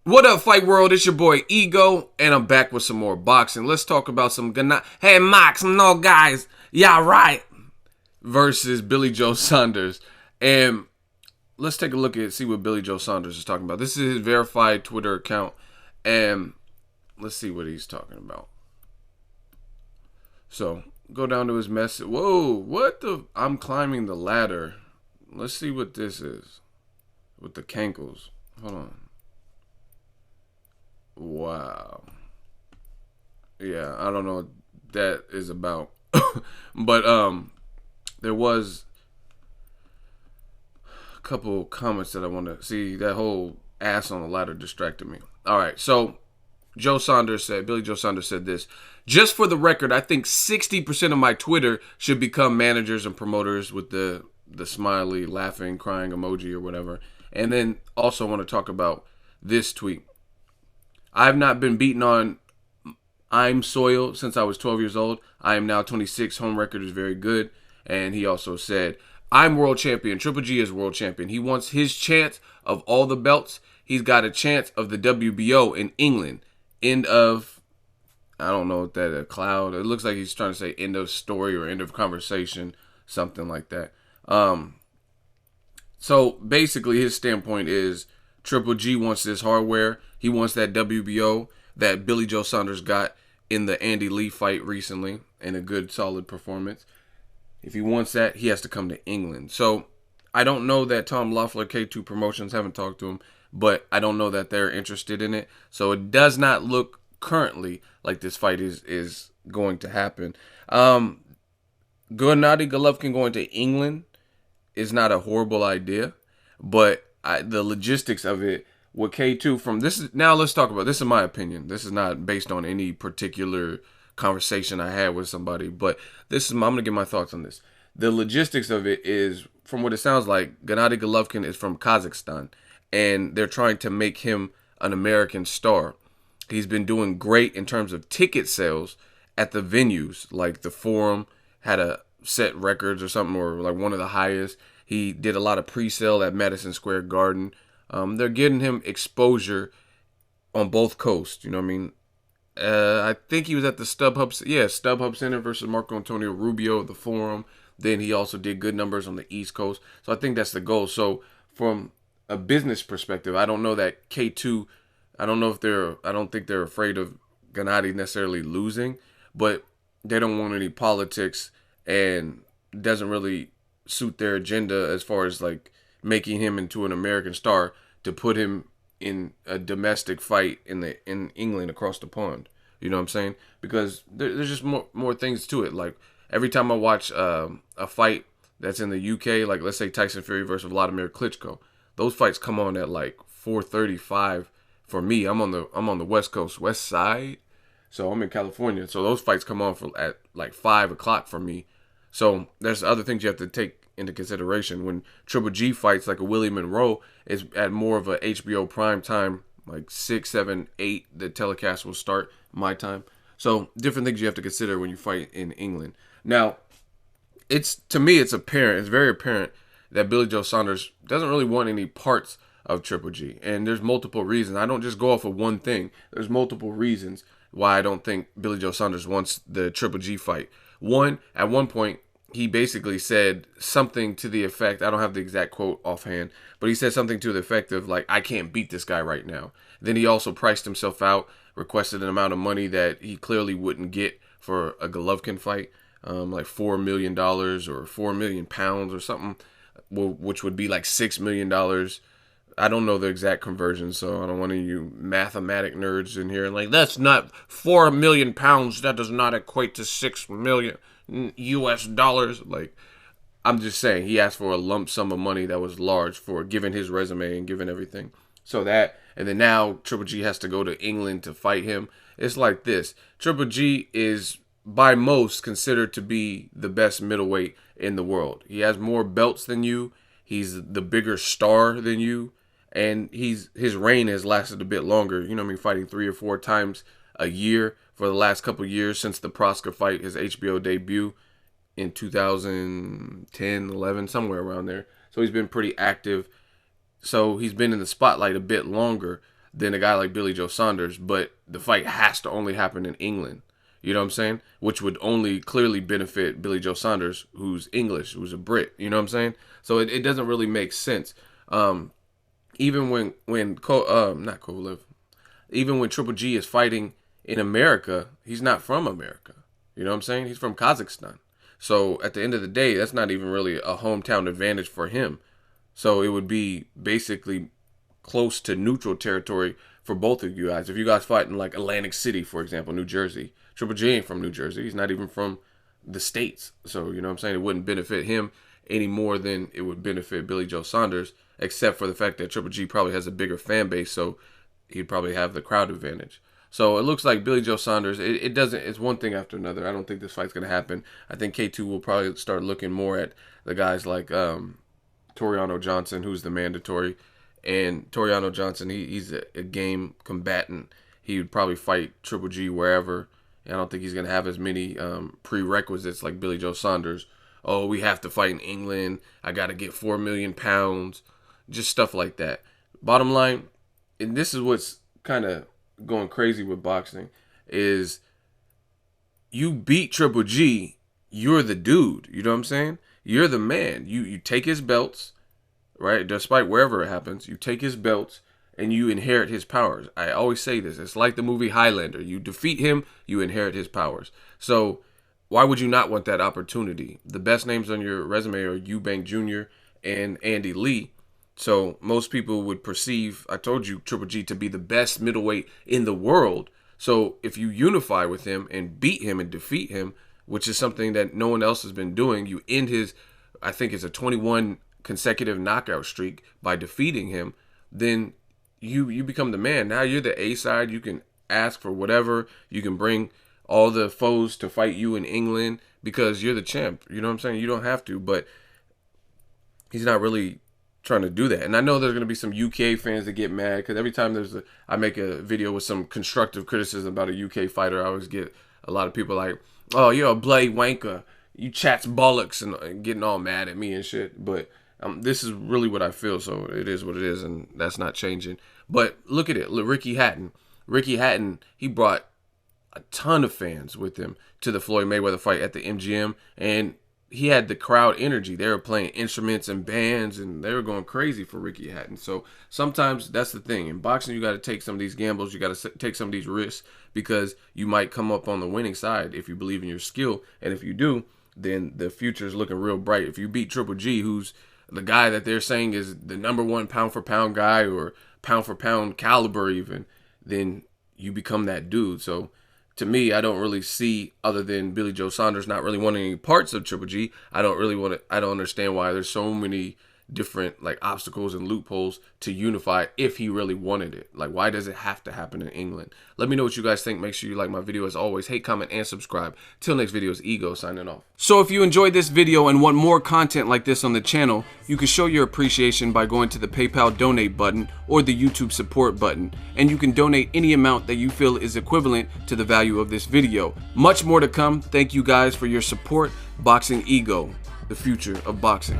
What up, Fight World? It's your boy Ego, and I'm back with some more boxing. Let's talk about some Gennady. Hey, Max, no guys, yeah, right. Versus Billy Joe Saunders, and let's take a look at see what Billy Joe Saunders is talking about. This is his verified Twitter account, and let's see what he's talking about. So go down to his message. Whoa, what the? I'm climbing the ladder. Let's see what this is with the cankles. Hold on. Wow. Yeah, I don't know what that is about. But there was a couple comments that I want to see. That whole ass on the ladder distracted me. All right, so Billy Joe Saunders said this. Just for the record, I think 60% of my Twitter should become managers and promoters with the smiley, laughing, crying emoji or whatever. And then also want to talk about this tweet. I've not been beaten on I'm soil since I was 12 years old. I am now 26. Home record is very good. And he also said, I'm world champion. Triple G is world champion. He wants his chance of all the belts. He's got a chance of the WBO in England. End of, I don't know what that, a cloud. It looks like he's trying to say end of story or end of conversation, something like that. So basically his standpoint is Triple G wants this hardware. He wants that WBO that Billy Joe Saunders got in the Andy Lee fight recently in a good, solid performance. If he wants that, he has to come to England. So I don't know that Tom Loeffler, K2 Promotions, haven't talked to him, but I don't know that they're interested in it. So it does not look currently like this fight is going to happen. Gennady Golovkin going to England is not a horrible idea, but the logistics of it with K2 from this is now let's talk about this is my opinion. This is not based on any particular conversation I had with somebody, but this is I'm gonna give my thoughts on this. The logistics of it is from what it sounds like, Gennady Golovkin is from Kazakhstan and they're trying to make him an American star. He's been doing great in terms of ticket sales at the venues, like the Forum had a set records or something, or like one of the highest. He did a lot of pre-sale at Madison Square Garden. They're getting him exposure on both coasts. You know what I mean? I think he was at the StubHub Center versus Marco Antonio Rubio at the Forum. Then he also did good numbers on the East Coast. So I think that's the goal. So from a business perspective, I don't know that K2. I don't think they're afraid of Gennady necessarily losing, but they don't want any politics and it doesn't really suit their agenda as far as like making him into an American star to put him in a domestic fight in England across the pond. You know what I'm saying? Because there's just more things to it. Like every time I watch a fight that's in the UK, like let's say Tyson Fury versus Vladimir Klitschko, those fights come on at like 4:35 for me. I'm on the West Coast, West Side, so I'm in California. So those fights come on at like 5 o'clock for me. So there's other things you have to take into consideration when Triple G fights like a Willie Monroe is at more of a HBO prime time, like 6, 7, 8. The telecast will start my time. So different things you have to consider when you fight in England. Now, to me, it's apparent. It's very apparent that Billy Joe Saunders doesn't really want any parts of Triple G, and there's multiple reasons. I don't just go off of one thing. There's multiple reasons why I don't think Billy Joe Saunders wants the Triple G fight. One, at one point, he basically said something to the effect, I don't have the exact quote offhand, but he said something to the effect of like, I can't beat this guy right now. Then he also priced himself out, requested an amount of money that he clearly wouldn't get for a Golovkin fight, like $4 million or 4 million pounds or something, which would be like $6 million. I don't know the exact conversion, so I don't want any of you mathematic nerds in here. Like, that's not 4 million pounds. That does not equate to 6 million US dollars. Like, I'm just saying, he asked for a lump sum of money that was large for given his resume and given everything. So that, and then now Triple G has to go to England to fight him. It's like this. Triple G is, by most, considered to be the best middleweight in the world. He has more belts than you. He's the bigger star than you. And his reign has lasted a bit longer. You know what I mean? Fighting 3 or 4 times a year for the last couple years since the Proska fight, his HBO debut in 2010, 11, somewhere around there. So he's been pretty active. So he's been in the spotlight a bit longer than a guy like Billy Joe Saunders, but the fight has to only happen in England. You know what I'm saying? Which would only clearly benefit Billy Joe Saunders, who's English, who's a Brit. You know what I'm saying? So it doesn't really make sense. Even when not Kovalev, even when Triple G is fighting in America, he's not from America. You know what I'm saying? He's from Kazakhstan. So at the end of the day, that's not even really a hometown advantage for him. So it would be basically close to neutral territory for both of you guys. If you guys fight in like Atlantic City, for example, New Jersey, Triple G ain't from New Jersey. He's not even from the States. So, you know what I'm saying? It wouldn't benefit him any more than it would benefit Billy Joe Saunders, except for the fact that Triple G probably has a bigger fan base, so he'd probably have the crowd advantage. So it looks like Billy Joe Saunders, it's one thing after another. I don't think this fight's going to happen. I think K2 will probably start looking more at the guys like Toriano Johnson, who's the mandatory. And Toriano Johnson, he's a game combatant. He would probably fight Triple G wherever. I don't think he's going to have as many prerequisites like Billy Joe Saunders. Oh, we have to fight in England. I got to get 4 million pounds. Just stuff like that. Bottom line, and this is what's kind of going crazy with boxing, is you beat Triple G, you're the dude. You know what I'm saying? You're the man. You take his belts, right? Despite wherever it happens, you take his belts and you inherit his powers. I always say this. It's like the movie Highlander. You defeat him, you inherit his powers. So why would you not want that opportunity? The best names on your resume are Eubank Jr. and Andy Lee. So most people would perceive, I told you, Triple G to be the best middleweight in the world. So if you unify with him and beat him and defeat him, which is something that no one else has been doing, you end his, I think it's a 21 consecutive knockout streak by defeating him, then you become the man. Now you're the A side. You can ask for whatever. You can bring all the foes to fight you in England because you're the champ. You know what I'm saying? You don't have to, but he's not really trying to do that. And I know there's going to be some UK fans that get mad because every time I make a video with some constructive criticism about a UK fighter, I always get a lot of people like, oh, you're a bloody wanker. You chats bollocks and getting all mad at me and shit. But this is really what I feel, so it is what it is, and that's not changing. But look at it. Look, Ricky Hatton, he brought a ton of fans with him to the Floyd Mayweather fight at the MGM, and he had the crowd energy. They were playing instruments and bands, and they were going crazy for Ricky Hatton. So sometimes that's the thing. In boxing, you got to take some of these gambles. You got to take some of these risks because you might come up on the winning side if you believe in your skill. And if you do, then the future is looking real bright. If you beat Triple G, who's the guy that they're saying is the #1 pound-for-pound guy or pound-for-pound caliber even, then you become that dude. So to me, I don't really see, other than Billy Joe Saunders not really wanting any parts of Triple G, I don't understand why there's so many different like obstacles and loopholes to unify if he really wanted it. Like, why does it have to happen in England? Let me know what you guys think. Make sure you like my video as always. Hate, comment, and subscribe. Till next video, is Ego signing off. So if you enjoyed this video and want more content like this on the channel, you can show your appreciation by going to the PayPal donate button or the YouTube support button, and you can donate any amount that you feel is equivalent to the value of this video. Much more to come. Thank you guys for your support. Boxing Ego, the future of boxing.